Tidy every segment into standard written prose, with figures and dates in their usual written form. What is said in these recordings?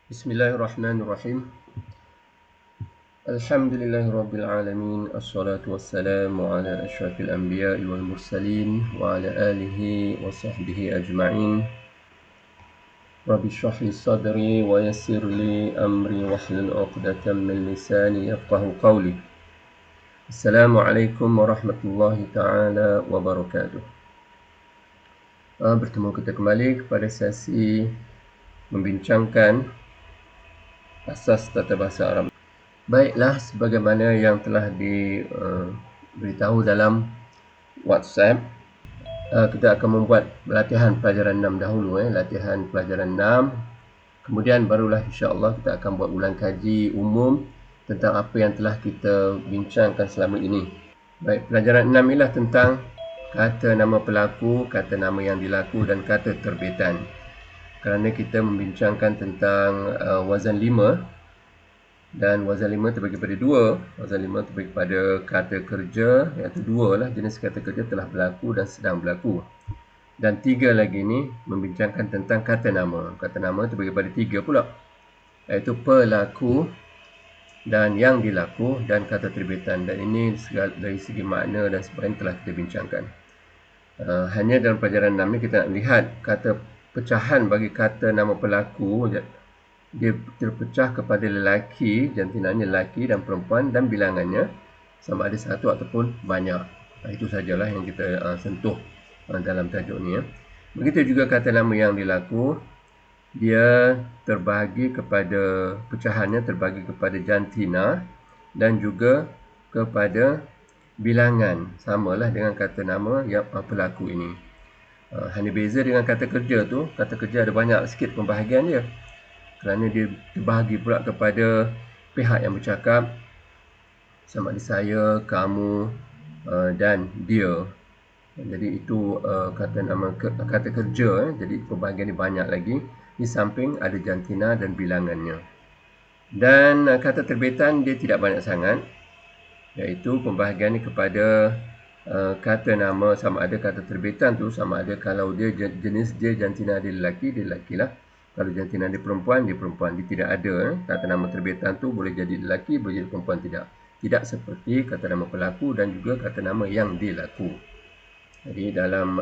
Bismillahirrahmanirrahim. Alhamdulillahirrabbilalamin. Assalatu wassalamu ala asyrafil anbiya'i wal mursalin wa ala alihi wa sahbihi ajma'in. Rabbi shrah li sadri wa yassir li amri wahlul 'uqdatam min lisani yafqahu qawli. Assalamualaikum warahmatullahi taala wabarakatuh. Bertemu kita kembali kepada sesi membincangkan asas tata bahasa Arab. Baiklah, sebagaimana yang telah diberitahu dalam WhatsApp, kita akan membuat latihan pelajaran 6 dahulu. Latihan pelajaran 6. Kemudian barulah insya-Allah kita akan buat ulang kaji umum tentang apa yang telah kita bincangkan selama ini. Baik, pelajaran 6 ialah tentang kata nama pelaku, kata nama yang dilaku dan kata terbitan. Kerana kita membincangkan tentang wazan 5 dan wazan 5 terbagi pada 2. Wazan 5 terbagi pada kata kerja, iaitu 2 lah jenis kata kerja telah berlaku dan sedang berlaku. Dan 3 lagi ni membincangkan tentang kata nama. Kata nama terbagi pada 3 pula, iaitu pelaku dan yang dilaku dan kata terbitan. Dan ini dari segi makna dan sebagainya telah kita bincangkan. Hanya dalam pelajaran 6 ni kita nak lihat kata pecahan bagi kata nama pelaku. Dia terpecah kepada lelaki, jantinanya lelaki dan perempuan, dan bilangannya sama ada satu ataupun banyak. Itu sajalah yang kita sentuh dalam tajuk ni. Begitu juga kata nama yang dilaku, dia terbahagi kepada pecahannya, terbagi kepada jantina dan juga kepada bilangan. Samalah dengan kata nama yang pelaku ini. Hanya beza dengan kata kerja tu, kata kerja ada banyak sikit pembahagian dia. Kerana dia terbahagi pula kepada pihak yang bercakap, sama ada saya, kamu dan dia. Jadi itu kata kerja. Jadi pembahagian ni banyak lagi. Di samping ada jantina dan bilangannya. Dan kata terbitan dia tidak banyak sangat, iaitu pembahagian ni kepada kata nama. Sama ada kata terbitan tu, sama ada kalau dia jenis dia jantina dia lelaki, dia lelaki lah. Kalau jantina dia perempuan, dia perempuan. Dia tidak ada kata nama terbitan tu boleh jadi lelaki, boleh jadi perempuan, tidak. Tidak seperti kata nama pelaku dan juga kata nama yang dilaku. Jadi dalam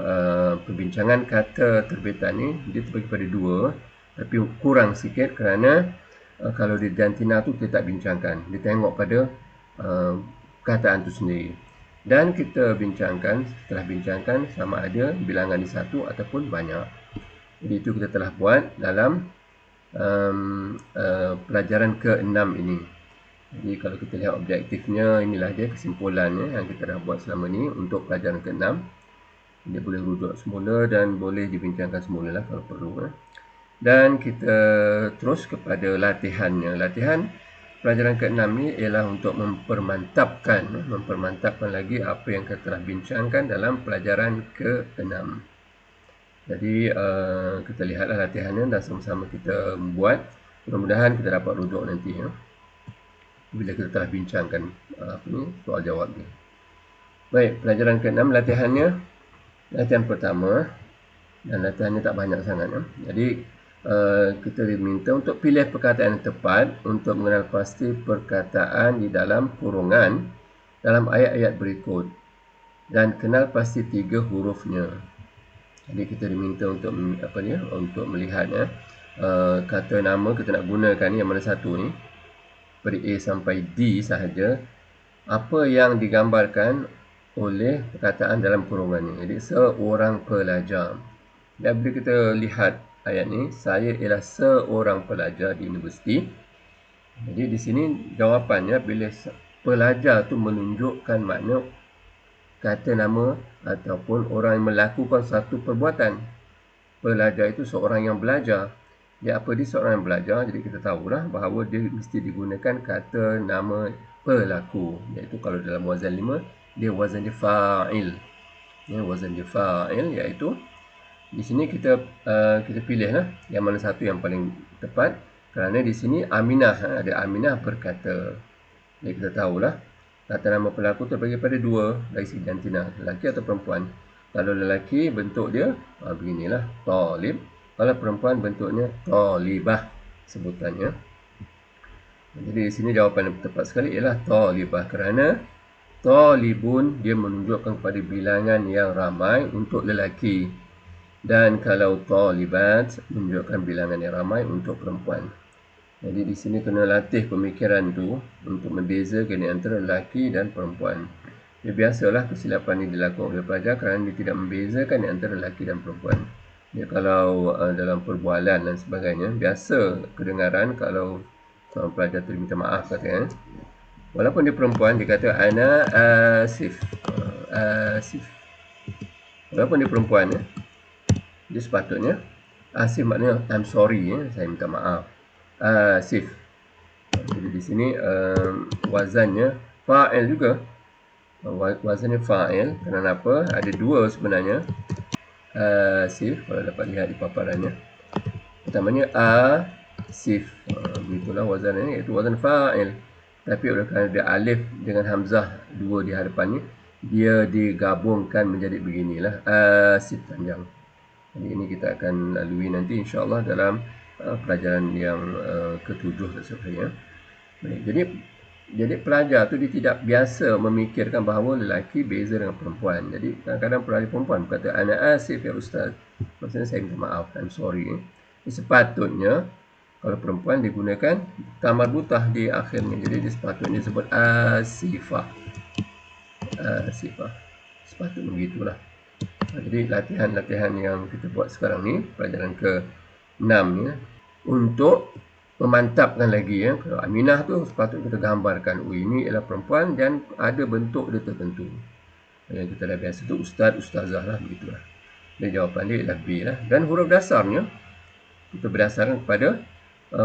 perbincangan kata terbitan ni, dia terbagi pada 2, tapi kurang sikit kerana kalau di jantina tu kita tak bincangkan. Dia tengok pada kataan tu sendiri. Dan kita bincangkan, setelah bincangkan sama ada bilangan di satu ataupun banyak. Jadi itu kita telah buat dalam pelajaran ke-6 ini. Jadi kalau kita lihat objektifnya, inilah dia kesimpulannya yang kita dah buat selama ni untuk pelajaran ke-6. Dia boleh rujuk semula dan boleh dibincangkan semula lah kalau perlu. Dan kita terus kepada latihannya. Latihan pelajaran ke-6 ni ialah untuk mempermantapkan lagi apa yang kita telah bincangkan dalam pelajaran ke-6. Jadi kita lihatlah latihannya dan sama-sama kita buat. Mudah-mudahan kita dapat rujuk nanti bila kita telah bincangkan soal jawab ni. Baik, pelajaran ke-6 latihannya. Latihan pertama, dan latihannya tak banyak sangat. Jadi kita diminta untuk pilih perkataan yang tepat untuk mengenal pasti perkataan di dalam kurungan dalam ayat-ayat berikut dan kenal pasti 3 hurufnya. Jadi kita diminta untuk melihat kata nama kita nak gunakan ni, yang mana satu ni, dari A sampai D sahaja, apa yang digambarkan oleh perkataan dalam kurungan ni. Jadi seorang pelajar. Dan bila kita lihat ayat ni, saya ialah seorang pelajar di universiti. Jadi di sini jawapannya bila pelajar tu menunjukkan makna kata nama ataupun orang yang melakukan satu perbuatan. Pelajar itu seorang yang belajar. Dia seorang yang belajar, jadi kita tahulah bahawa dia mesti digunakan kata nama pelaku. Iaitu kalau dalam wazan 5, dia wazan dia fa'il. Wazan dia fa'il, iaitu di sini kita pilihlah yang mana satu yang paling tepat. Kerana di sini Aminah, ada Aminah berkata. Jadi kita tahulah kata nama pelaku terbagi pada 2 dari segi jantina, lelaki atau perempuan. Kalau lelaki bentuk dia beginilah, talib. Kalau perempuan bentuknya talibah. sebutannya. Jadi di sini jawapan yang tepat sekali ialah talibah, kerana talibun dia menunjukkan kepada bilangan yang ramai untuk lelaki, dan kalau talibat menunjukkan bilangan yang ramai untuk perempuan. Jadi di sini kena latih pemikiran tu untuk membezakan di antara lelaki dan perempuan. Ya, biasalah kesilapan ini dilakukan oleh pelajar kerana dia tidak membezakan di antara lelaki dan perempuan. Dia kalau dalam perbualan dan sebagainya, biasa kedengaran kalau seorang pelajar tu minta maaf katanya. Walaupun dia perempuan, dia kata ana asif. Asif. Walaupun dia perempuan, dia sepatutnya asif maknanya I'm sorry, saya minta maaf. Asif. Jadi di sini wazannya fa'il juga. Wazannya fa'il. Kenapa? Ada dua sebenarnya. Asif, kalau dapat lihat di paparannya. Pertamanya asif. Begitulah wazannya, iaitu wazan fa'il. Tapi oleh kerana dia alif dengan hamzah dua di hadapannya, dia digabungkan menjadi beginilah, asif panjang. Jadi ini kita akan lalui nanti insya-Allah dalam pelajaran yang ketujuh tersebut. Jadi pelajar tu dia tidak biasa memikirkan bahawa lelaki beza dengan perempuan. Jadi kadang-kadang pelajar perempuan berkata ana asif ya ustaz. Maksudnya saya minta maaf, I'm sorry. Sepatutnya kalau perempuan digunakan tamar butah di akhirnya. Jadi dia sepatutnya disebut asifah. Asifah. Sepatutnya begitulah. Jadi latihan-latihan yang kita buat sekarang ni, pelajaran ke-6 ya, untuk memantapkan lagi ya. Kalau Aminah tu sepatutnya kita gambarkan, ini ialah perempuan dan ada bentuk dia tertentu. Yang kita dah biasa tu ustaz, ustazah lah, begitulah. Dan jawapan dia ialah B lah. Dan huruf dasarnya kita berdasarkan kepada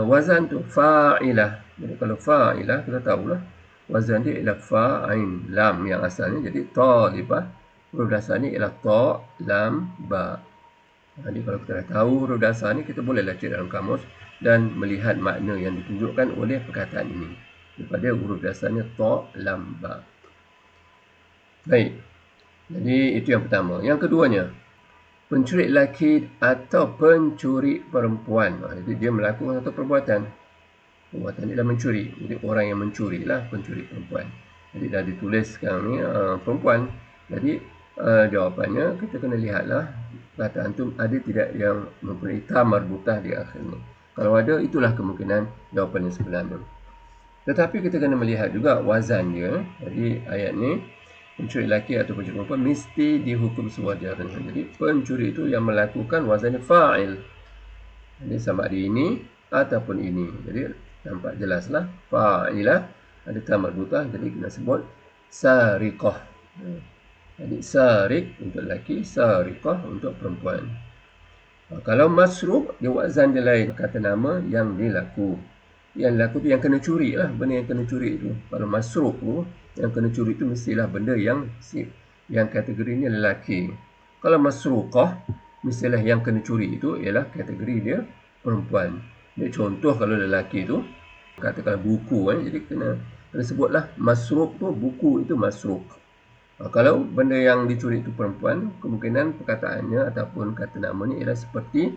wazan tu, fa'ilah. Jadi kalau fa'ilah kita tahulah wazan dia ialah fa'in, lam yang asalnya. Jadi talibah, huruf dasarnya ialah ta, lam, ba. Jadi kalau kita dah tahu huruf dasar ni, kita bolehlah cek dalam kamus dan melihat makna yang ditunjukkan oleh perkataan ini daripada huruf dasarnya ta, lam, ba. Baik. Jadi itu yang pertama. Yang keduanya, pencuri lelaki atau pencuri perempuan. Jadi dia melakukan satu perbuatan. Perbuatan dia adalah mencuri. Jadi orang yang mencuri lah pencuri perempuan. Jadi dah ditulis sekarang ni perempuan. Jadi jawapannya kita kena lihatlah perkataan tu ada tidak yang mempunyai ta marbutah di akhirnya. Kalau ada, itulah kemungkinan jawapan yang sebenarnya. Tetapi kita kena melihat juga wazan dia. Jadi ayat ni, pencuri lelaki atau pencuri perempuan mesti dihukum sewajarnya. Jadi pencuri itu yang melakukan wazannya fa'il. Jadi sama ada ini ataupun ini. Jadi nampak jelaslah fa'ilah ada ta marbutah, jadi kena sebut sariqah. Jadi sarik untuk lelaki, sariqah untuk perempuan. Kalau masruq, dia wazan dia lain, kata nama yang dilaku. Yang dilaku tu yang kena curi lah, benda yang kena curi tu. Kalau masruq tu, yang kena curi tu mestilah benda yang kategorinya lelaki. Kalau masruqah, mestilah yang kena curi itu ialah kategori dia perempuan. Jadi contoh kalau lelaki tu, katakan buku jadi kena sebutlah masruq tu, buku itu masruq. Kalau benda yang dicuri itu perempuan, kemungkinan perkataannya ataupun kata nama ni ialah seperti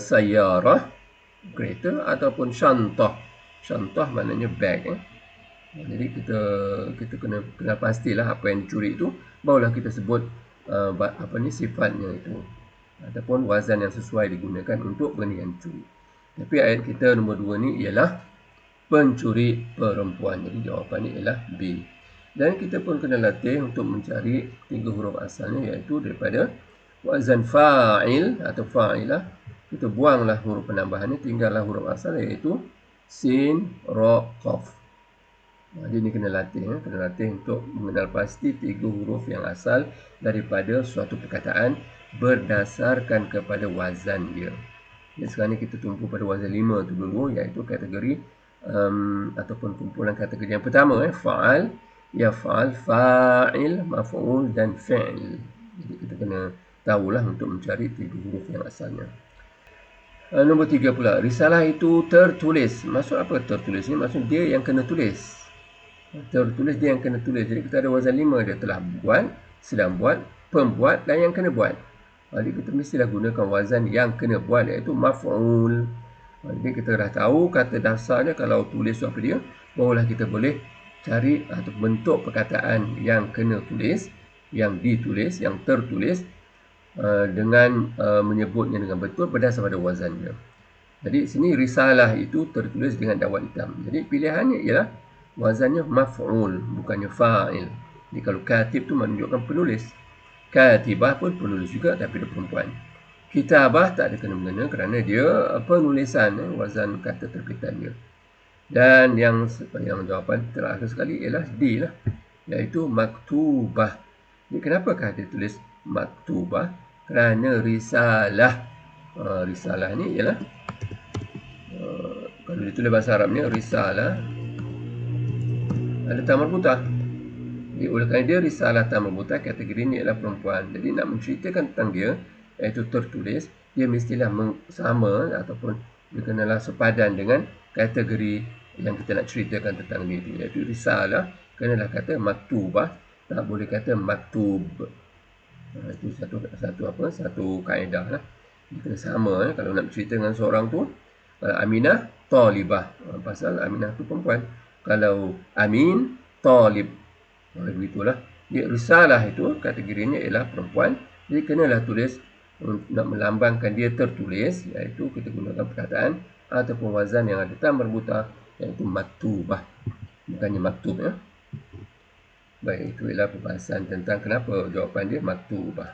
sayyarah, kereta, ataupun syantah. Syantah maknanya bag. Jadi kita kena pastilah apa yang dicuri itu, barulah kita sebut sifatnya itu ataupun wazan yang sesuai digunakan untuk benda yang dicuri. Tapi ayat kita nombor 2 ni ialah pencuri perempuan. Jadi jawapannya ialah B. Dan kita pun kena latih untuk mencari 3 huruf asalnya, iaitu daripada wazan fa'il atau fa'ilah. Kita buanglah huruf penambahannya, tinggallah huruf asal iaitu sin, ra, qaf. Jadi ini kena latih. Kena latih untuk mengenal pasti 3 huruf yang asal daripada suatu perkataan berdasarkan kepada wazan dia. Jadi sekarang ni kita tumpu pada wazan 5 tu dulu, iaitu kategori ataupun kumpulan kategori yang pertama, fa'al, yaf'al, fa'il, maf'ul dan fi'il. Jadi kita kena tahulah untuk mencari 3 huruf yang asalnya. Nombor 3 pula, risalah itu tertulis. Maksud apa tertulis ni? Maksud dia yang kena tulis. Tertulis dia yang kena tulis. Jadi kita ada wazan 5, dia telah buat, sedang buat, pembuat dan yang kena buat. Jadi kita mestilah gunakan wazan yang kena buat, iaitu maf'ul. Jadi kita dah tahu kata dasarnya. Kalau tulis tu apa dia, barulah kita boleh cari atau bentuk perkataan yang kena tulis, yang ditulis, yang tertulis dengan menyebutnya dengan betul berdasar pada wazannya. Jadi sini risalah itu tertulis dengan dawat hitam. Jadi pilihannya ialah wazannya maf'ul, bukannya fa'il. Jadi kalau katib tu menunjukkan penulis. Katibah pun penulis juga, tapi dia perempuan. Kitabah tak ada kena-mengena kerana dia penulisan, wazan kata terbitannya. Dan yang jawapan terakhir sekali ialah D lah, iaitu maktubah. Jadi kenapakah dia tulis maktubah? Kerana risalah. Risalah ni ialah kalau ditulis bahasa Arabnya risalah ada ta marbutah. Jadi oleh kerana dia risalah ta marbutah, kategori ini ialah perempuan. Jadi nak menceritakan tentang dia, iaitu tertulis, dia mestilah sama ataupun dia kenalah sepadan dengan kategori yang kita nak ceritakan tentang dia, iaitu risalah kenalah kata maktubah, tak boleh kata maktub. Itu satu kaedah lah. Dia kena sama kalau nak bercerita dengan seorang tu. Kalau Aminah talibah, pasal Aminah tu perempuan. Kalau Amin talib, begitulah. Dia risalah itu kategorinya ialah perempuan. Jadi kenalah tulis nak melambangkan dia tertulis, iaitu kita gunakan perkataan ataupun wazan yang ada ta marbutah, iaitu maktubah, bukannya maktub ya. Baik, itu ialah pembahasan tentang kenapa jawapan dia maktubah.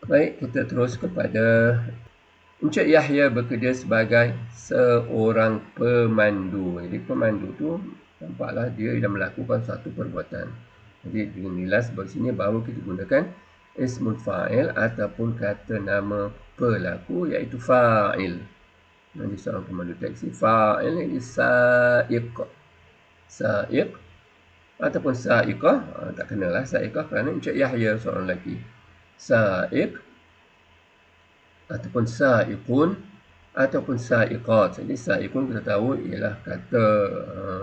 Baik, kita terus kepada Encik Yahya bekerja sebagai seorang pemandu. Jadi pemandu tu nampaklah dia dah melakukan satu perbuatan. Jadi dengan nilai sebelah sini baru kita gunakan ismul fa'il ataupun kata nama pelaku, iaitu fa'il. Jadi seorang pemandu taksi, fa'il ini sa'iq. Sa'iq ataupun sa'iqah, tak kenalah sa'iqah kerana Encik Yahya seorang lelaki. Sa'iq ataupun sa'iqun ataupun sa'iqat. Jadi sa'iqun kita tahu ialah kata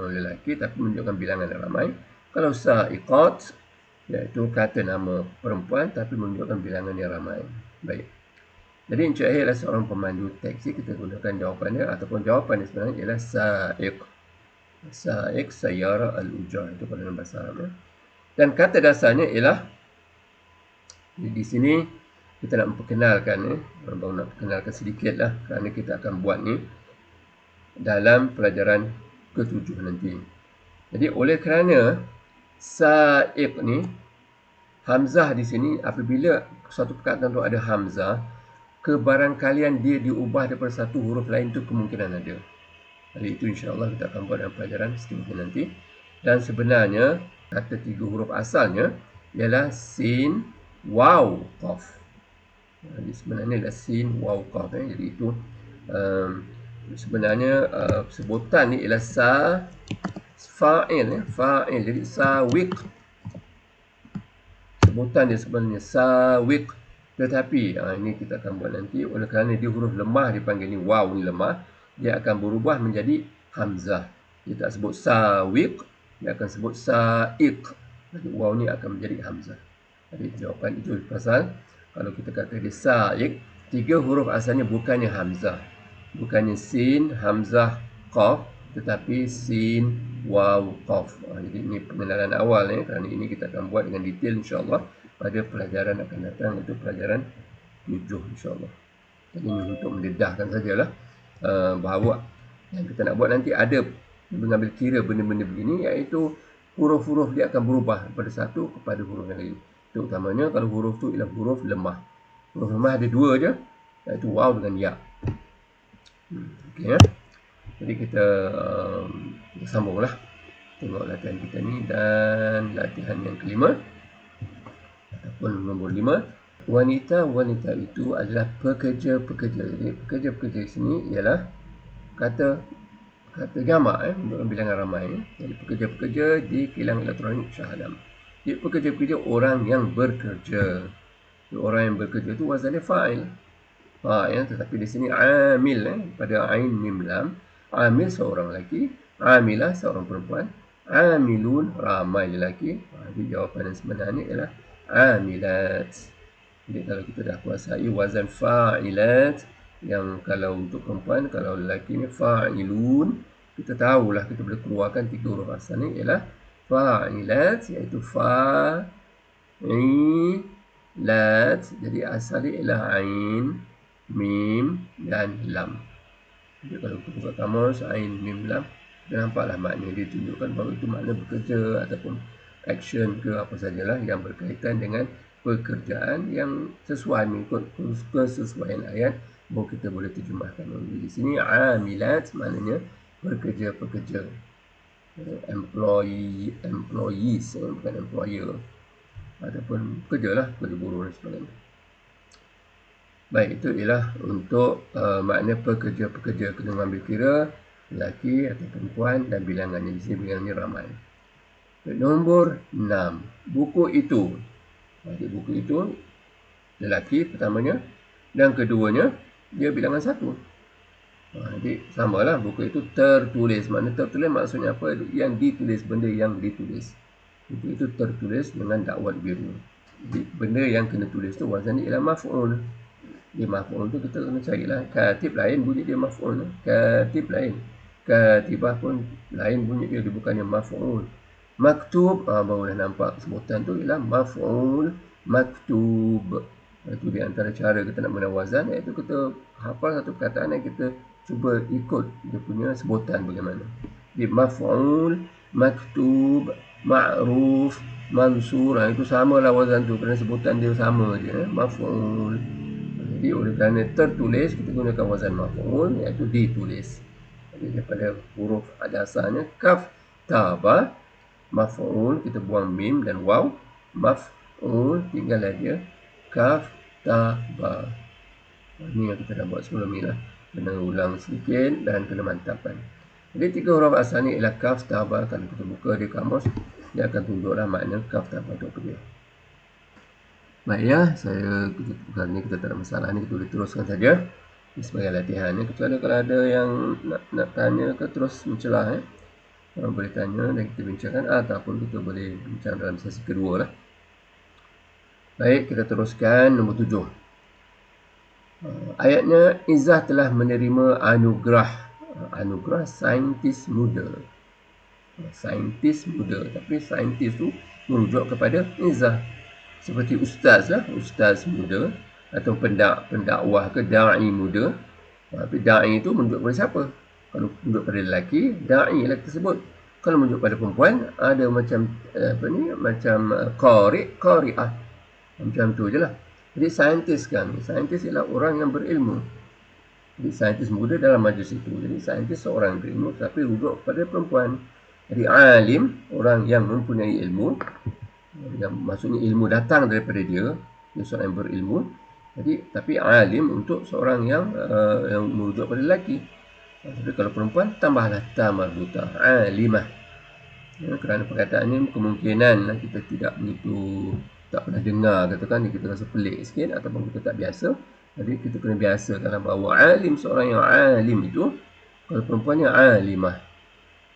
lelaki tapi menunjukkan bilangan yang ramai. Kalau sa'iqat iaitu kata nama perempuan tapi menunjukkan bilangan yang ramai. Baik. Jadi Encik Yahya adalah seorang pemandu taksi. Kita gunakan jawapannya ataupun jawapannya sebenarnya ialah sa'iq. Sa'iq sayyara al-ujah, itu pada dalam bahasa Arab. Dan kata dasarnya ialah di sini kita nak memperkenalkan baru nak perkenalkan sedikit lah kerana kita akan buat ni dalam pelajaran ke-7 nanti. Jadi oleh kerana sa'iq ni hamzah di sini, apabila suatu perkataan tu ada hamzah, kebarangkalian dia diubah daripada satu huruf lain tu kemungkinan ada. Jadi itu insya-Allah kita akan buat dalam pelajaran seterusnya nanti. Dan sebenarnya kata 3 huruf asalnya ialah sin, waw, qaf. Jadi sebenarnya adalah sin, waw, qaf. Jadi itu sebenarnya sebutan ni ialah fa'il. Fa'il. Jadi sawiq. Sebutan dia sebenarnya sawiq. Tetapi ini kita akan buat nanti. Oleh kerana dia huruf lemah dipanggil ni, waw ni lemah, dia akan berubah menjadi hamzah. Dia tak sebut sawiq, dia akan sebut sa'iq. Jadi waw ni akan menjadi hamzah. Jadi jawapan itu pasal kalau kita kata dia sa'iq, 3 huruf asalnya bukannya hamzah. Bukannya sin, hamzah, qaf, tetapi sin, waw, qaf. Jadi ini pengenalan awal kerana ini kita akan buat dengan detail insya-Allah pada pelajaran akan datang, iaitu pelajaran 7 insya-Allah. Jadi ini untuk mendedahkan sajalah bahawa yang kita nak buat nanti ada mengambil kira benda-benda begini, iaitu huruf-huruf dia akan berubah daripada satu kepada huruf yang lain. Terutamanya kalau huruf tu ialah huruf lemah. Huruf lemah ada 2 je, iaitu waw dengan ya. Okey ya. Jadi kita sambunglah. Tengok latihan kita ni dan latihan yang kelima ataupun nombor 5. Wanita-wanita itu adalah pekerja-pekerja. Jadi pekerja-pekerja di sini ialah kata jamak untuk bilangan ramai. Jadi pekerja-pekerja di kilang elektronik Shah Alam. Jadi pekerja-pekerja orang yang bekerja. Jadi, orang yang bekerja itu wazannya fa'il. Fa'il, tetapi di sini amil pada ain mim lam. Amil seorang lelaki, amilah seorang perempuan, amilun ramai lelaki. Jadi jawapan yang sebenarnya ialah amilat. Jadi kalau kita dah kuasai wazan fa'ilat, Yang kalau untuk perempuan, kalau lelaki ni fa'ilun, kita tahulah, kita boleh keluarkan 3 huruf asal ni ialah fa'ilat, iaitu fa'ilat. Jadi asal dia ialah ain, mim dan lam. Jadi kalau kita buka kamus, ain, mim, lam, kita nampaklah makna dia tunjukkan bahawa itu makna bekerja ataupun action ke apa sajalah yang berkaitan dengan pekerjaan yang sesuai mengikut kesesuaian ayat, bahawa kita boleh terjemahkan. Di sini amilat maknanya pekerja-pekerja, employees, bukan employer, ataupun pekerjalah, pekerja buruh dan sebagainya. Baik, itu ialah untuk makna pekerja-pekerja. Kena mengambil kira lelaki atau perempuan dan bilangannya. Di sini bilangannya ramai. Nombor 6. Buku itu. Jadi buku itu lelaki pertamanya, dan keduanya dia bilangan 1. Jadi samalah, buku itu tertulis. Makna tertulis maksudnya apa? Yang ditulis, benda yang ditulis. Buku itu tertulis dengan dakwat biru. Jadi benda yang kena tulis tu wazan dia ialah maf'ul. Dia maf'ul tu kita kena carilah. Katib lain bunyi dia maf'ul. Katib lain. Katibah pun lain bunyi dia bukannya maf'ul. Maktub, barulah nampak sebutan tu ialah maf'ul maktub. Itu di antara cara kita nak mengenal wazan, iaitu kita hafal satu perkataan yang kita cuba ikut dia punya sebutan bagaimana. Jadi maf'ul maktub, ma'ruf, mansur, itu samalah wazan tu kerana sebutan dia sama je, maf'ul. Jadi oleh kerana tertulis, kita gunakan wazan maf'ul, iaitu ditulis. Jadi daripada huruf dasarnya kaf, ta, maf'ul, kita buang mim dan waw, maf'ul, tinggal dia kaf, ta, ba. Ini yang kita dah buat sebelum ni lah. Kena ulang sedikit dan kena mantapkan. Jadi 3 huruf asal ni ialah kaf, ta, ba. Kalau kita buka di kamus, dia akan tunjuklah makna kaf, ta, ba itu apa dia. Baik ya, kali ni kita tak ada masalah ni, kita boleh teruskan saja sebagai latihan ni. Kecuali kalau ada yang nak tanya ke terus mencelah, orang boleh tanya dan kita bincangkan, ataupun kita boleh bincang dalam sesi kedua lah. Baik, kita teruskan nombor 7. Ayatnya, Izzah telah menerima anugerah saintis muda. Saintis muda, tapi saintis tu merujuk kepada Izzah. Seperti ustaz lah, ustaz muda, atau pendakwah ke da'i muda. Tapi da'i itu menunjuk kepada siapa? Kalau menunjuk pada lelaki, da'i lah tersebut. Kalau menunjuk pada perempuan, ada macam macam qari', qari'ah. Macam tu je lah. Jadi saintis ialah orang yang berilmu. Jadi saintis muda dalam majlis itu. Jadi saintis seorang yang berilmu, tapi rujuk pada perempuan. Jadi alim, orang yang mempunyai ilmu, yang maksudnya ilmu datang daripada dia seorang yang berilmu. Jadi tapi alim untuk seorang yang merujuk pada lelaki. Tapi kalau perempuan, tambahlah ta marbutah, alimah. Kerana perkataan ini kemungkinan kita tidak begitu, tak pernah dengar, katakan kita rasa pelik sikit ataupun kita tak biasa. Jadi kita kena biasakanlah bahawa alim, seorang yang alim itu, kalau perempuannya alimah.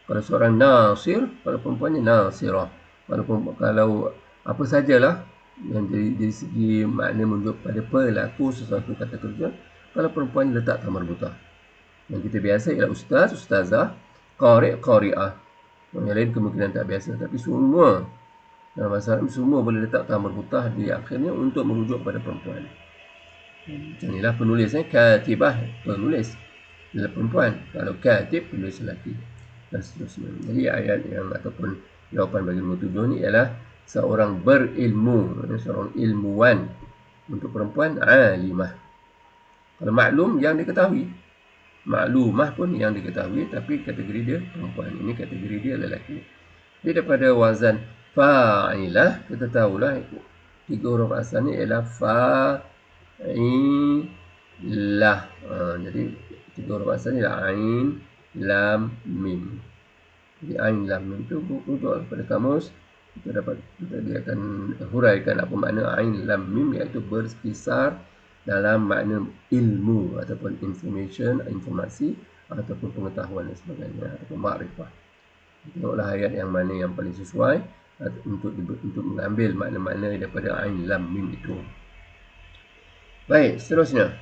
Kalau seorang nasir, kalau perempuannya nasirah. Kalau apa sajalah yang dari segi makna menunjuk pada pelaku sesuatu kata kerja, kalau perempuan letak ta marbutah. Yang kita biasa ialah ustaz, ustazah, qari', qari'ah. Yang lain kemungkinan tak biasa, tapi semua dalam bahasa Arab semua boleh letak ta marbutah di akhirnya untuk merujuk pada perempuan. Macam inilah penulisnya, katibah penulis adalah perempuan, kalau katib penulis lelaki, dan seterusnya. Jadi ayat yang ataupun jawapan bagi nombor 7 ni ialah seorang berilmu, seorang ilmuwan. Untuk perempuan, alimah. Kalau maklum, yang diketahui. Maklumah pun yang diketahui, tapi kategori dia perempuan. Ini kategori dia lelaki. Jadi daripada wazan fa'ilah, kita tahulah 3 huruf asal ni ialah fa'ilah. Jadi 3 huruf asal ni ialah ain, lam, mim. Jadi ain, lam, mim itu rujuk pada kamus. Kita dia akan huraikan apa makna ain, lam, mim, iaitu berkisar dalam makna ilmu ataupun information, informasi ataupun pengetahuan dan sebagainya, ataupun makrifah. Tengoklah ayat yang mana yang paling sesuai untuk mengambil makna-makna daripada ain, lam, mim itu. Baik, seterusnya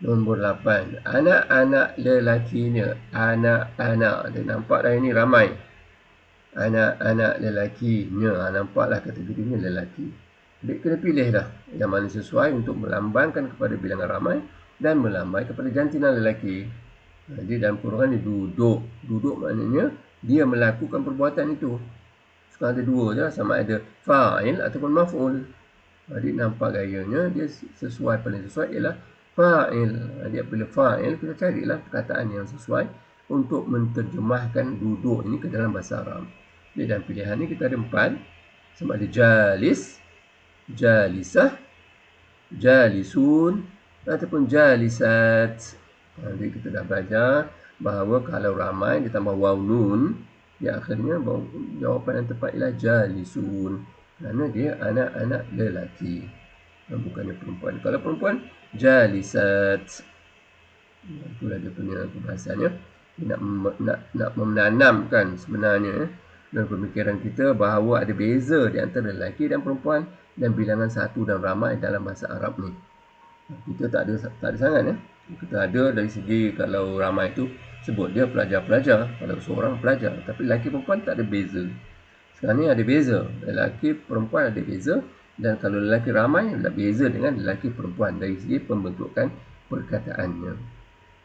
Nombor 8. Anak-anak lelakinya. Anak-anak. Dia nampak dah ini ramai. Anak-anak lelakinya. Nampaklah kategorinya lelaki. Jadi kena pilih dah yang mana sesuai untuk melambangkan kepada bilangan ramai dan melambangkan kepada jantina lelaki. Jadi dalam kurungan ni duduk. Duduk maknanya dia melakukan perbuatan itu. Sekarang ada dua je, sama ada fa'il ataupun maf'ul. Jadi nampak gayanya dia sesuai, paling sesuai ialah fa'il. Jadi apabila fa'il, kita carilah perkataan yang sesuai untuk menterjemahkan duduk ini ke dalam bahasa Arab. Jadi dalam pilihan ni kita ada 4. Sama ada jalis, jalisah, jalisun ataupun jalisat. Jadi kita dah belajar bahawa kalau ramai ditambah waw nun, di akhirnya jawapan yang tepat ialah jalisun. Kerana dia anak-anak lelaki, bukannya perempuan. Kalau perempuan, jalisat. Itulah dia punya perbahasannya. Dia nak menanamkan sebenarnya dalam pemikiran kita bahawa ada beza di antara lelaki dan perempuan dan bilangan satu dan ramai dalam bahasa Arab ni. Kita tak ada sangat ya. Kita ada dari segi kalau ramai tu sebut dia pelajar-pelajar, kalau seorang pelajar, tapi lelaki perempuan tak ada beza. Sekarang ni ada beza, lelaki perempuan ada beza, dan kalau lelaki ramai ada beza dengan lelaki perempuan dari segi pembentukan perkataannya.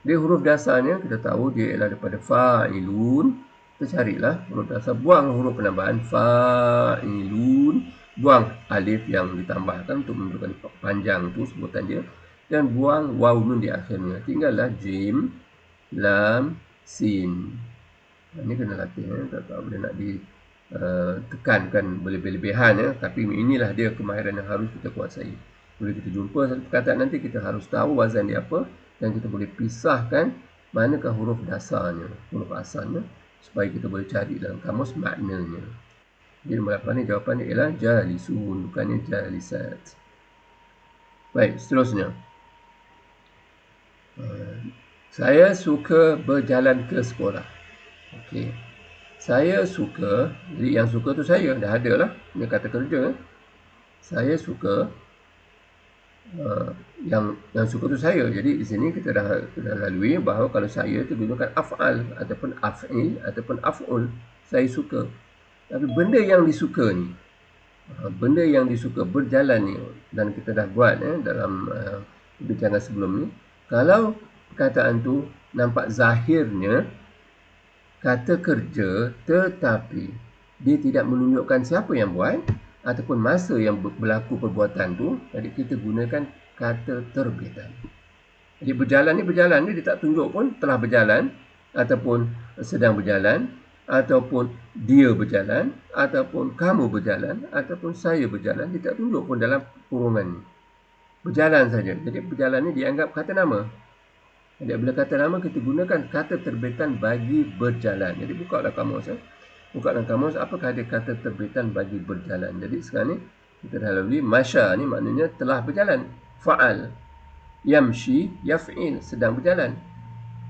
Dia huruf dasarnya kita tahu dia ialah daripada fa'ilun. Kita carilah huruf dasar, buang huruf penambahan fa'ilun, buang alif yang ditambahkan untuk menunjukkan panjang tu sebutan dia, dan buang waw nun di akhirnya. Tinggallah jim, lam, sin. Ini kena latih tak boleh nak ditekankan berlebihan ya. Tapi inilah dia kemahiran yang harus kita kuasai. Bila kita jumpa satu perkataan nanti, kita harus tahu wazan dia apa, dan kita boleh pisahkan manakah huruf dasarnya, huruf asalnya, supaya kita boleh cari dalam kamus maknanya. Jadi nombor 8 ni jawapannya ialah jalisun, bukannya jalisat. Baik, seterusnya. Saya suka berjalan ke sekolah. Okey. Saya suka, jadi yang suka tu saya, dah ada lah. Ini kata kerja. Saya suka, yang suka tu saya. Jadi di sini kita dah lalui bahawa kalau saya tu gunakan af'al ataupun af'il ataupun af'ul. Saya suka. Tapi benda yang disuka ni, benda yang disuka berjalan ni, dan kita dah buat dalam perbincangan sebelum ni, kalau perkataan tu nampak zahirnya kata kerja tetapi dia tidak menunjukkan siapa yang buat ataupun masa yang berlaku perbuatan tu, jadi kita gunakan kata terbitan. Jadi berjalan ni dia tak tunjuk pun telah berjalan ataupun sedang berjalan ataupun dia berjalan ataupun kamu berjalan ataupun saya berjalan, dia tak tunjuk pun dalam kurungan ni. Berjalan saja. Jadi berjalan ni dianggap kata nama. Jadi bila kata nama, kita gunakan kata terbitan bagi berjalan. Jadi bukalah kamus. Bukalah kamus, apakah ada kata terbitan bagi berjalan. Jadi sekarang ni kita dah lalui masya ni maknanya telah berjalan. Fa'al. Yamshi, yaf'il, sedang berjalan.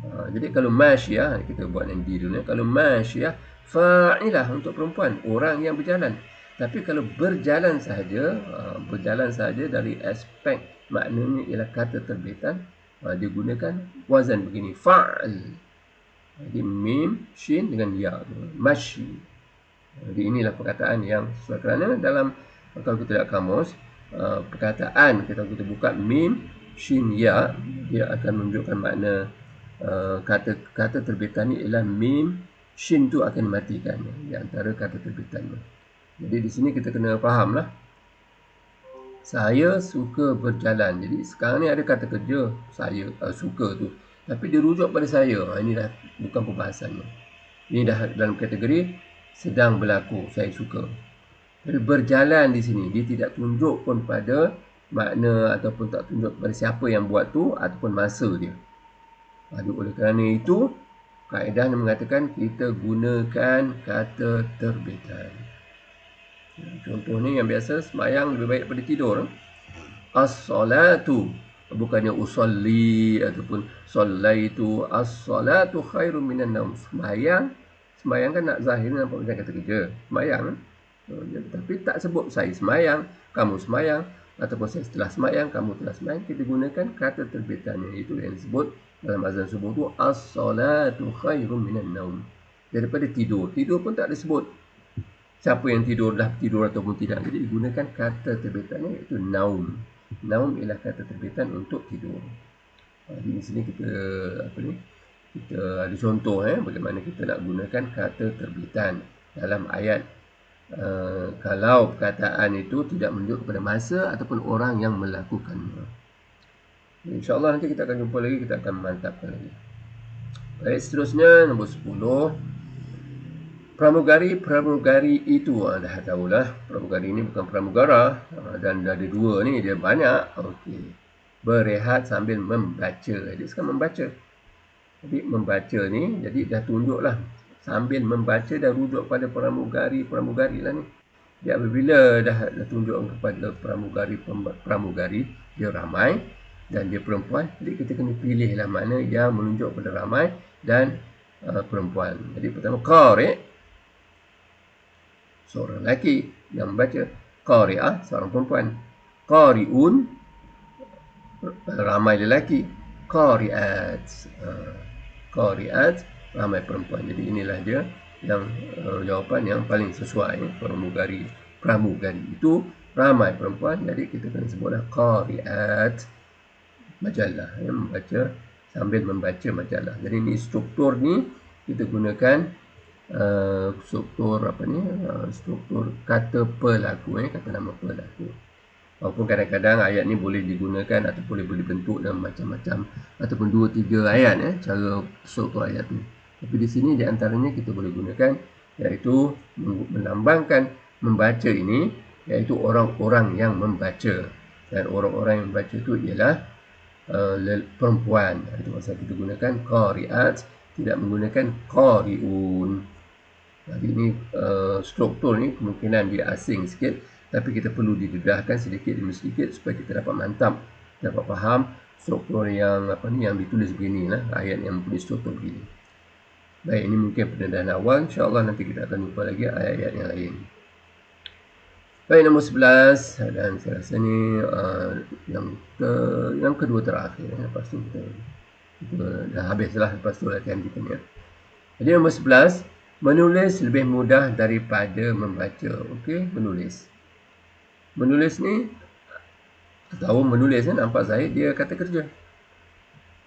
Jadi kalau masyiyah, kita buat yang di dulu. Kalau masyiyah, fa'ilah untuk perempuan, orang yang berjalan. Tapi kalau berjalan sahaja dari aspek maknanya ialah kata terbitan, dia gunakan wazan begini, fa'al. Jadi mim, shin dengan ya, masyi. Jadi inilah perkataan yang sesuai, kerana dalam, kalau kita lihat kamus, perkataan kita buka mim, shin, ya, dia akan menunjukkan makna kata terbitan ni ialah mim, shin tu akan dimatikan di antara kata terbitannya. Jadi di sini kita kena fahamlah. Saya suka berjalan. Jadi sekarang ni ada kata kerja saya suka tu, tapi dia rujuk pada saya. Ini dah bukan perbahasannya. Ini dah dalam kategori sedang berlaku, saya suka. Jadi berjalan di sini dia tidak tunjuk pun pada makna ataupun tak tunjuk pada siapa yang buat tu ataupun masa dia. Oleh kerana itu, kaedahnya mengatakan kita gunakan kata terbitan. Contohnya yang biasa, sembahyang lebih baik daripada tidur. As-salatu, bukannya usolli ataupun sallaitu. As-salatu khairum minan naum. Sembahyang kan nak zahir nampak macam kata kerja. Sembahyang. Tapi tak sebut saya sembahyang, kamu sembahyang. ataupun saya telah sembahyang, kamu telah sembahyang, kita gunakan kata terbitan, iaitu yang disebut dalam azan subuh tu as-salatu khairum minan naum. Daripada tidur. Tidur pun tak disebut siapa yang tidur dah tidur ataupun tidak. Jadi digunakan kata terbitannya iaitu naum. Naum ialah kata terbitan untuk tidur. Di sini kita kita ada contoh bagaimana kita nak gunakan kata terbitan dalam ayat. Kalau perkataan itu tidak menunjuk kepada masa ataupun orang yang melakukannya. InsyaAllah nanti kita akan jumpa lagi, kita akan memantapkan lagi. Baik, seterusnya nombor 10. Pramugari itu dah tahulah. Pramugari ini bukan pramugara, dan ada dua ni, dia banyak. Okey. Berehat sambil membaca. Jadi sekarang membaca. Jadi membaca ni, jadi dah tunjuklah sambil membaca, dah rujuk pada pramugari lah ni. Dia apabila dah tunjuk kepada pramugari, dia ramai dan dia perempuan, jadi kita kena pilihlah mana yang menunjuk pada ramai dan perempuan. Jadi pertama qari', seorang lelaki yang membaca. Qari'ah, seorang perempuan. Qari'un, ramai lelaki. Qari'at, qari'at, ramai perempuan. Jadi inilah dia yang jawapan yang paling sesuai. Pramugari itu ramai perempuan, jadi kita kena sebutlah qari'at majalah, membaca sambil membaca majalah. Jadi ini struktur ni kita gunakan struktur struktur kata pelaku, kata nama pelaku. Walaupun kadang-kadang ayat ni boleh digunakan ataupun boleh dibentuk dalam macam-macam ataupun 2-3 ayat cara struktur ayat tu. Tapi di sini di antaranya kita boleh gunakan iaitu melambangkan membaca ini, iaitu orang-orang yang membaca, dan orang-orang yang membaca itu ialah perempuan. Itu pasal kita gunakan qari'at, tidak menggunakan qari'un. Jadi ini struktur ni kemungkinan dia asing sikit, tapi kita perlu didedahkan sedikit demi sedikit supaya kita dapat mantap, dapat faham struktur yang yang ditulis beginilah, ayat yang mempunyai struktur begini. Baik, ini mungkin pendedahan awal. InsyaAllah nanti kita akan jumpa lagi ayat-ayat yang lain. Baik, nombor 11, dan saya rasa ni yang kedua terakhir. Lepas tu kita dah habislah, lepas tu latihan kita ni. Jadi nombor 11, menulis lebih mudah daripada membaca. Okey, menulis. Menulis ni, kita tahu menulis nampak Zahid dia kata kerja.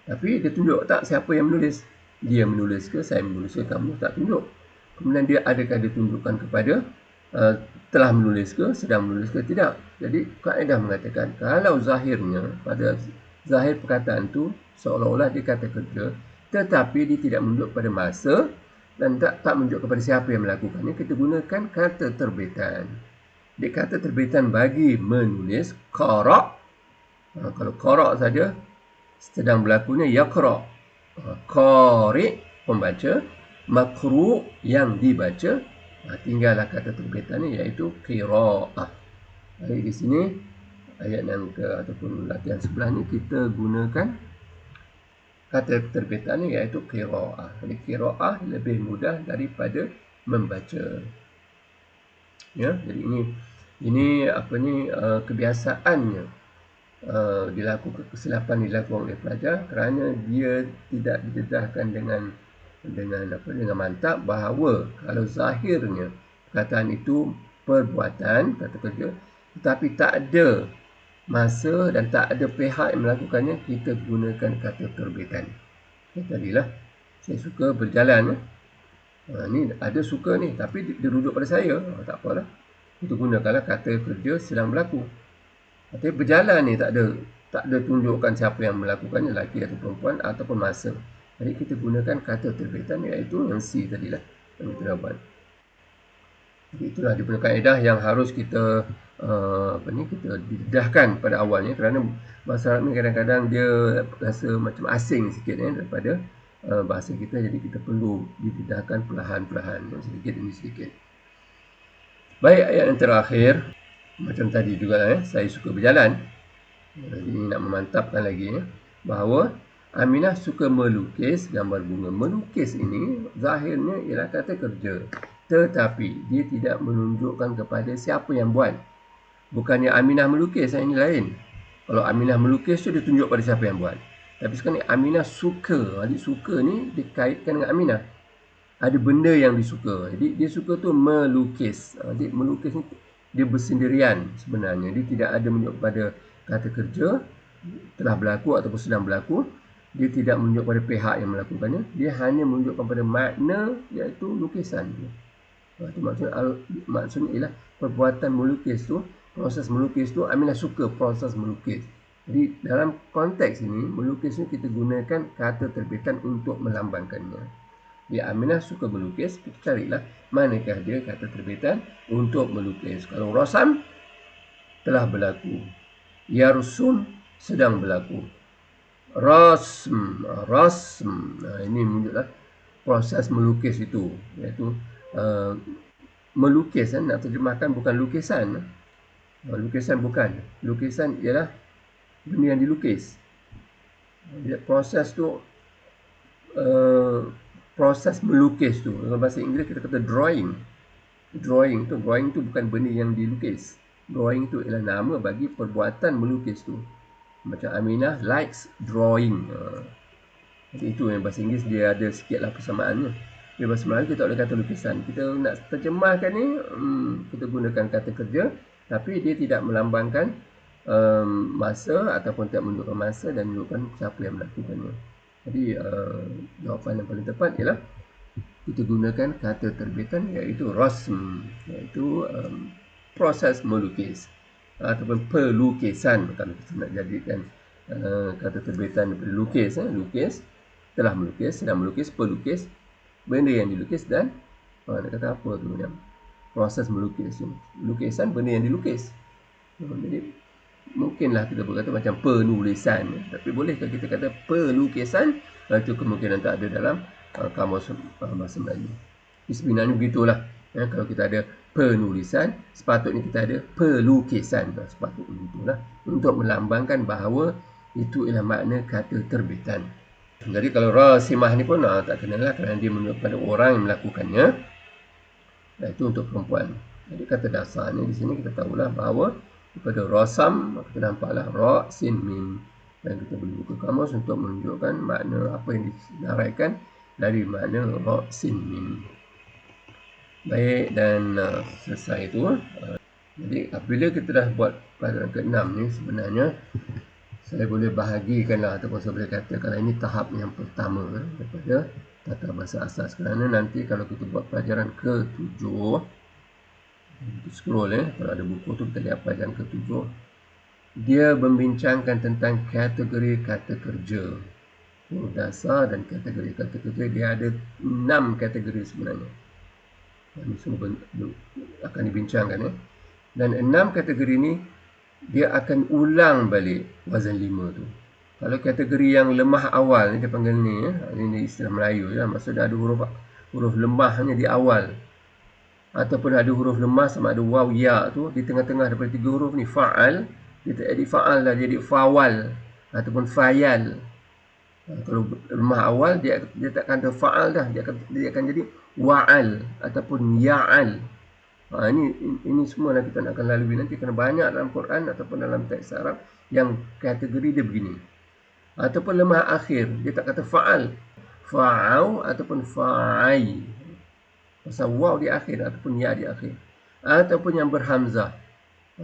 Tapi dia tunjuk tak siapa yang menulis. Dia menulis ke, saya menulis ke, kamu tak tunjuk. Kemudian dia adakah dia tunjukkan kepada telah menulis ke, sedang menulis ke, tidak. Jadi kaedah mengatakan kalau zahirnya, pada zahir perkataan tu seolah-olah dia kata kerja, tetapi dia tidak menunjuk pada masa dan tak menunjuk kepada siapa yang melakukannya, kita gunakan kata terbitan. Di kata terbitan bagi menulis qara', kalau qara' saja sedang berlakunya yaqra'. Qari', pembaca. Makru', yang dibaca. Tinggallah kata terbitan ni, iaitu qira'ah. Jadi di sini ayat yang ataupun latihan sebelah ni kita gunakan kata terbitan ni, iaitu qira'ah. Jadi qira'ah lebih mudah daripada membaca. Ya, jadi ini kebiasaannya kesilapan dilakukan oleh pelajar kerana dia tidak didedahkan dengan mantap bahawa kalau zahirnya perkataan itu perbuatan, kata kerja, tetapi tak ada masa dan tak ada pihak yang melakukannya, kita gunakan kata terbitan. Tadilah saya suka berjalan, ni ada suka ni tapi dia rujuk pada saya, tak apalah, kita gunakanlah kata kerja sedang berlaku. Tapi berjalan ni tak ada tunjukkan siapa yang melakukannya, lelaki atau perempuan ataupun masa. Jadi kita gunakan kata terbitan, iaitu yang C tadilah yang kita dapat. Jadi itulah dia punya kaedah yang harus kita kita didedahkan pada awalnya, kerana bahasa Arab ni kadang-kadang dia rasa macam asing sikit daripada bahasa kita. Jadi kita perlu didedahkan perlahan-perlahan, sedikit demi sedikit. Baik, ayat yang terakhir macam tadi juga saya suka berjalan. Jadi nak memantapkan lagi bahawa Aminah suka melukis gambar bunga. Melukis ini zahirnya ialah kata kerja, tetapi dia tidak menunjukkan kepada siapa yang buat. Bukannya Aminah melukis, ini lain. Kalau Aminah melukis tu dia tunjuk pada siapa yang buat. Tapi sekarang ni Aminah suka. Adik suka ni dikaitkan dengan Aminah. Ada benda yang disuka. Jadi dia suka tu melukis. Adik melukis ni dia bersendirian sebenarnya. Dia tidak ada menunjuk pada kata kerja telah berlaku ataupun sedang berlaku. Dia tidak menunjuk pada pihak yang melakukannya. Dia hanya menunjukkan pada makna, iaitu lukisan. Itu maksudnya ialah perbuatan melukis tu, proses melukis tu, Aminah suka proses melukis. Jadi dalam konteks ini, melukis ni kita gunakan kata terbitan untuk melambangkannya. Jadi Aminah suka melukis, kita carilah manakah dia kata terbitan untuk melukis. Kalau rasam telah berlaku, yarsun sedang berlaku, rasm ini menunjukkan proses melukis itu, iaitu melukis. Nak terjemahkan bukan lukisan. Lukisan bukan. Lukisan ialah benda yang dilukis. Proses tu, proses melukis tu. Dalam bahasa Inggeris kita kata drawing. Drawing tu bukan benda yang dilukis. Drawing tu ialah nama bagi perbuatan melukis tu. Macam Aminah likes drawing. Jadi itu yang bahasa Inggeris dia ada sikitlah persamaannya. Di bahasa Melayu kita tak boleh kata lukisan. Kita nak terjemahkan ni, kita gunakan kata kerja, tapi dia tidak melambangkan masa ataupun tidak menunjukkan masa dan menunjukkan siapa yang melakukannya. Jadi jawapan yang paling tepat ialah kita gunakan kata terbitan, iaitu rasm, iaitu proses melukis ataupun pelukisan. Kalau kita nak jadikan kata terbitan daripada lukis, lukis, telah melukis, sedang melukis, pelukis, benda yang dilukis, dan nak kata apa tu yang proses melukis tu. Lukisan benda yang dilukis. Jadi mungkinlah kita berkata macam penulisan, tapi bolehkah kita kata pelukisan? Itu kemungkinan tak ada dalam kamus bahasa Melayu. Sebenarnya begitulah. Kalau kita ada penulisan, sepatutnya kita ada pelukisan. Sepatutnya begitulah, untuk melambangkan bahawa itu ialah makna kata terbitan. Jadi kalau rasimah ni pun tak kenalah, kerana dia menunjuk pada orang yang melakukannya. Itu untuk perempuan. Jadi kata dasarnya di sini kita tahulah bahawa daripada rasam, kita nampaklah ra, sin, mim. Dan kita boleh buka kamus untuk menunjukkan makna apa yang disenaraikan dari makna ra, sin, mim. Baik, dan selesai itu. Jadi apabila kita dah buat pelajaran ke-6 ni, sebenarnya saya boleh bahagikanlah ataupun saya boleh katakan ini tahap yang pertama daripada tata bahasa asas. Kerana nanti kalau kita buat pelajaran ke-7, kita scroll kalau ada buku tu kita lihat pelajaran ke-7, dia membincangkan tentang kategori kata kerja. Dasar dan kategori kata kerja, dia ada 6 kategori sebenarnya. Ini semua akan dibincangkan. Dan 6 kategori ni dia akan ulang balik wazan 5 tu. Kalau kategori yang lemah awal ni dia panggil ni, ini istilah Melayu ya, maksudnya ada huruf lemahnya di awal, ataupun ada huruf lemah sama ada waw, ya tu di tengah-tengah daripada 3 huruf ni, fa'al, dia tak jadi fa'al dah, jadi fawal ataupun fayal. Kalau lemah awal dia tak akan ada fa'al dah, dia akan jadi wa'al ataupun ya'al. Ini semua kita akan lalui nanti, kerana banyak dalam Quran ataupun dalam teks Arab yang kategori dia begini. Ataupun lemah akhir, dia tak kata fa'al, fa'au ataupun fa'ai, pasal waw di akhir ataupun ya di akhir. Ataupun yang berhamzah,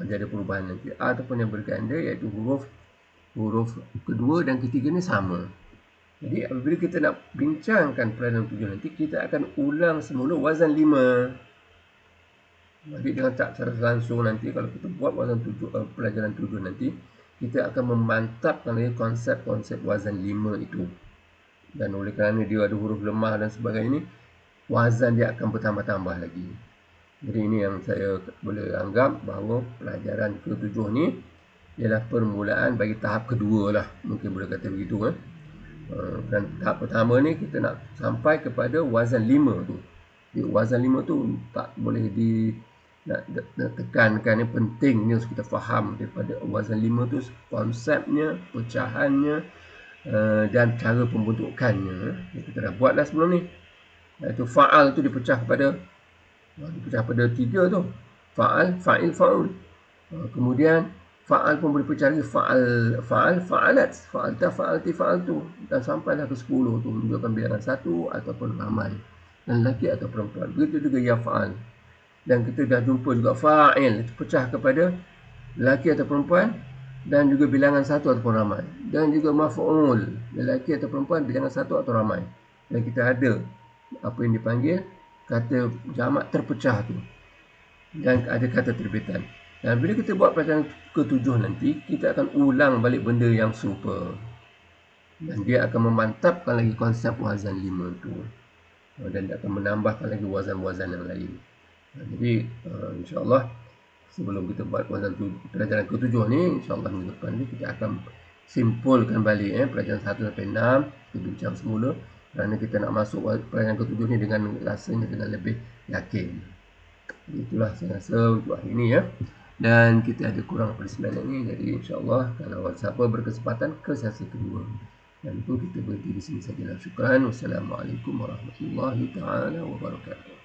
dia ada perubahan nanti. Ataupun yang berganda, iaitu huruf kedua dan ketiga ni sama. Jadi apabila kita nak bincangkan pelajaran 7 nanti, kita akan ulang semula wazan 5. Jadi dengan tak secara langsung nanti kalau kita buat wazan 7, pelajaran 7 nanti, kita akan memantapkan lagi konsep-konsep wazan 5 itu. Dan oleh kerana dia ada huruf lemah dan sebagainya ni, wazan dia akan bertambah-tambah lagi. Jadi ini yang saya boleh anggap bahawa pelajaran ke-7 ni ialah permulaan bagi tahap kedua lah. Mungkin boleh kata begitu. Dan tahap pertama ni kita nak sampai kepada wazan 5 tu. Jadi wazan 5 tu tak boleh nak tekankan, yang pentingnya kita faham daripada wazan 5 tu konsepnya, pecahannya dan cara pembentukannya. Kita dah buatlah sebelum ni. Iaitu fa'al tu dipecah pada 3 tu. Fa'al, fa'il, fa'ul. Kemudian fa'al pun boleh pecah lagi, fa'al, fa'alat, fa'alta, fa'alti, fa'altu, dan sampailah ke 10 tu menunjukkan bilangan satu ataupun ramai, dan lelaki atau perempuan. Begitu juga yaf'al. Dan kita dah jumpa juga fa'il, pecah kepada lelaki atau perempuan dan juga bilangan satu ataupun ramai. Dan juga maf'ul, lelaki atau perempuan bilangan satu atau ramai. Dan kita ada apa yang dipanggil kata jamak terpecah tu, dan ada kata terbitan. Dan bila kita buat pelajaran ke-7 nanti, kita akan ulang balik benda yang serupa. Dan dia akan memantapkan lagi konsep wazan 5 tu. Dan dia akan menambahkan lagi wazan-wazan yang lain. Jadi, insyaAllah, sebelum kita buat pelajaran ke-7 ni, insyaAllah minggu depan ni kita akan simpulkan balik pelajaran 1 sampai 6. Kita bincang semula. Kerana kita nak masuk pelajaran ke-7 ni dengan rasanya dengan lebih yakin. Itulah saya rasa untuk hari ini ya. Dan kita ada kurang pada 9 ni. Jadi insyaAllah kalau siapa berkesempatan ke sesi kedua. Dan itu kita berhenti di sini sajalah. Syukran. Wassalamualaikum warahmatullahi taala wabarakatuh.